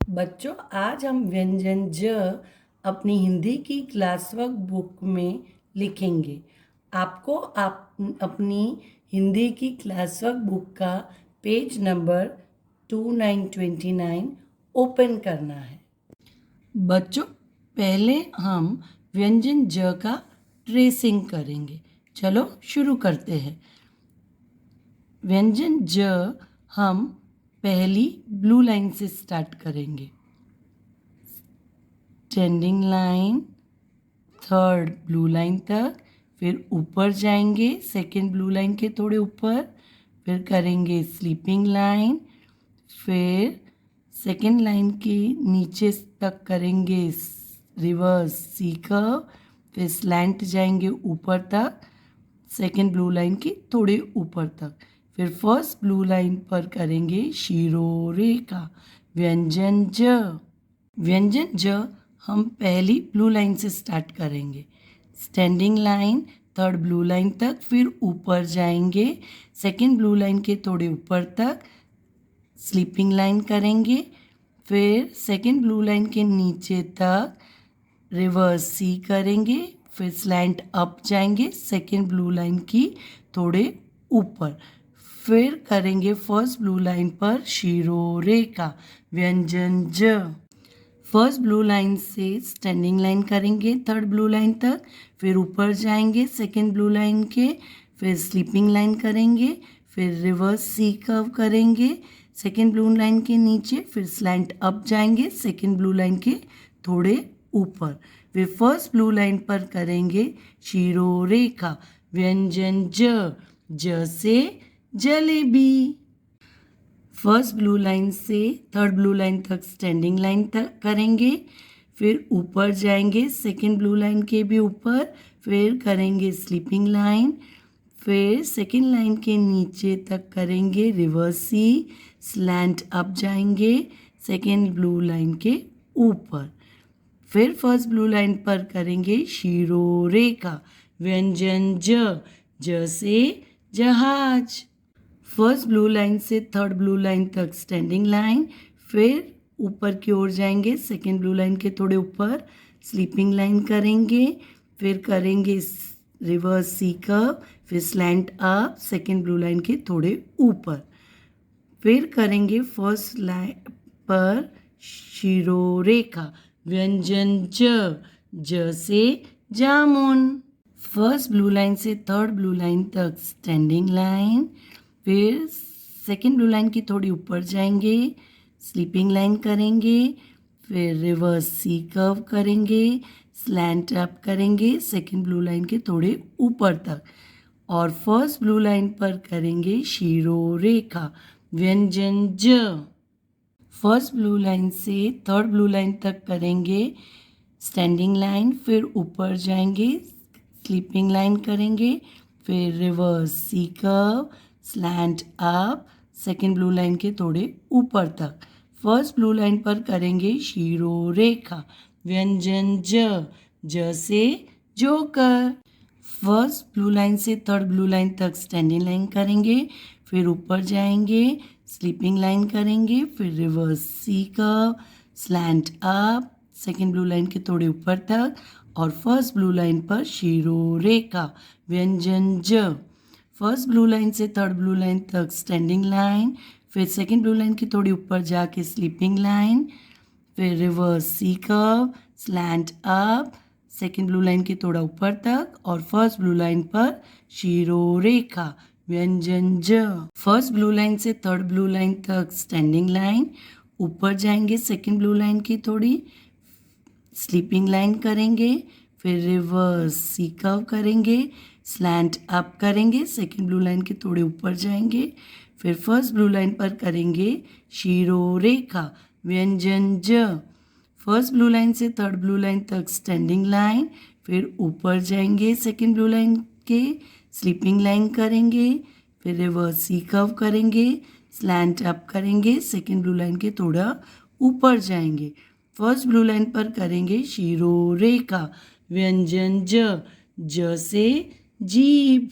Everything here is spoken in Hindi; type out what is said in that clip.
बच्चों, आज हम व्यंजन ज अपनी हिंदी की क्लास वर्क बुक में लिखेंगे। आपको अपनी हिंदी की क्लास वर्क बुक का पेज नंबर 2929 ओपन करना है। बच्चों, पहले हम व्यंजन ज का ट्रेसिंग करेंगे। चलो शुरू करते हैं। व्यंजन ज हम पहली ब्लू लाइन से स्टार्ट करेंगे। Standing line, third blue line तक, फिर ऊपर जाएंगे सेकेंड ब्लू लाइन के थोड़े ऊपर, फिर करेंगे स्लीपिंग लाइन, फिर सेकेंड लाइन के नीचे तक करेंगे रिवर्स सी कर्व, फिर स्लैंट जाएंगे ऊपर तक सेकेंड ब्लू लाइन के थोड़े ऊपर तक, फिर फर्स्ट ब्लू लाइन पर करेंगे शिरोरेखा। व्यंजन ज। व्यंजन ज हम पहली ब्लू लाइन से स्टार्ट करेंगे। Standing line, third blue line तक, फिर ऊपर जाएंगे सेकेंड ब्लू लाइन के थोड़े ऊपर तक, स्लीपिंग लाइन करेंगे, फिर सेकेंड ब्लू लाइन के नीचे तक रिवर्स सी करेंगे, फिर स्लैंट अप जाएंगे सेकेंड ब्लू लाइन की थोड़े ऊपर, फिर करेंगे फर्स्ट ब्लू लाइन पर शिरोरेखा। व्यंजन ज। फर्स्ट ब्लू लाइन से स्टैंडिंग लाइन करेंगे थर्ड ब्लू लाइन तक, फिर ऊपर जाएंगे सेकेंड ब्लू लाइन के, फिर स्लीपिंग लाइन करेंगे, फिर रिवर्स सी कर्व करेंगे सेकेंड ब्लू लाइन के नीचे, फिर स्लैंट अप जाएंगे सेकेंड ब्लू लाइन के थोड़े ऊपर, फिर फर्स्ट ब्लू लाइन पर करेंगे शिरोरेखा। व्यंजन ज से जलेबी। फर्स्ट ब्लू लाइन से थर्ड ब्लू लाइन तक स्टैंडिंग लाइन तक करेंगे, फिर ऊपर जाएंगे सेकेंड ब्लू लाइन के भी ऊपर, फिर करेंगे स्लीपिंग लाइन, फिर सेकेंड लाइन के नीचे तक करेंगे रिवर्स सी, स्लैंट अप जाएंगे सेकेंड ब्लू लाइन के ऊपर, फिर फर्स्ट ब्लू लाइन पर करेंगे शिरोरेखा। व्यंजन ज से जहाज। फर्स्ट ब्लू लाइन से थर्ड ब्लू लाइन तक स्टैंडिंग लाइन, फिर ऊपर की ओर जाएंगे सेकेंड ब्लू लाइन के थोड़े ऊपर, स्लीपिंग लाइन करेंगे, फिर करेंगे रिवर्स सी कर्व, फिर slant up second blue line के थोड़े ऊपर, फिर करेंगे फर्स्ट लाइन पर शिरोरेखा। व्यंजन ज से जामुन। फर्स्ट ब्लू लाइन से थर्ड ब्लू लाइन तक स्टैंडिंग लाइन, फिर सेकेंड ब्लू लाइन की थोड़ी ऊपर जाएंगे स्लीपिंग लाइन करेंगे, फिर रिवर्स सी कर्व करेंगे, स्लैंट अप करेंगे सेकेंड ब्लू लाइन के थोड़े ऊपर तक, और फर्स्ट ब्लू लाइन पर करेंगे शिरोरेखा। व्यंजन ज। फर्स्ट ब्लू लाइन से थर्ड ब्लू लाइन तक करेंगे स्टैंडिंग लाइन, फिर ऊपर जाएंगे स्लीपिंग लाइन करेंगे, फिर reverse C curve, slant up second blue line के थोड़े ऊपर तक, फर्स्ट ब्लू लाइन पर करेंगे शिरोरेखा। व्यंजन ज से जोकर। फर्स्ट ब्लू लाइन से थर्ड ब्लू लाइन तक स्टैंडिंग लाइन करेंगे, फिर ऊपर जाएंगे स्लीपिंग लाइन करेंगे, फिर reverse C curve, slant up second blue line के थोड़े ऊपर तक, और फर्स्ट ब्लू लाइन पर शिरोरेखा। व्यंजन ज। फर्स्ट ब्लू लाइन से थर्ड ब्लू लाइन तक स्टैंडिंग लाइन, फिर सेकेंड ब्लू लाइन की थोड़ी ऊपर जाके स्लीपिंग लाइन, फिर reverse C curve, slant up second blue line के थोड़ा ऊपर तक, और फर्स्ट ब्लू लाइन पर शिरोरेखा। व्यंजन ज। फर्स्ट ब्लू लाइन से थर्ड ब्लू लाइन तक स्टैंडिंग लाइन, ऊपर जाएंगे सेकेंड ब्लू लाइन की थोड़ी, स्लीपिंग लाइन करेंगे, फिर रिवर्स सी कर्व करेंगे, स्लैंट अप करेंगे सेकेंड ब्लू लाइन के थोड़े ऊपर जाएंगे, फिर फर्स्ट ब्लू लाइन पर करेंगे शिरोरेखा। व्यंजन ज। फर्स्ट ब्लू लाइन से थर्ड ब्लू लाइन तक स्टैंडिंग लाइन, फिर ऊपर जाएंगे सेकेंड ब्लू लाइन के, स्लीपिंग लाइन करेंगे, फिर रिवर्स सी कर्व करेंगे, स्लैंट अप करेंगे सेकेंड ब्लू लाइन के थोड़ा ऊपर जाएंगे, फर्स्ट ब्लू लाइन पर करेंगे शिरोरेखा। व्यंजन ज से जीभ।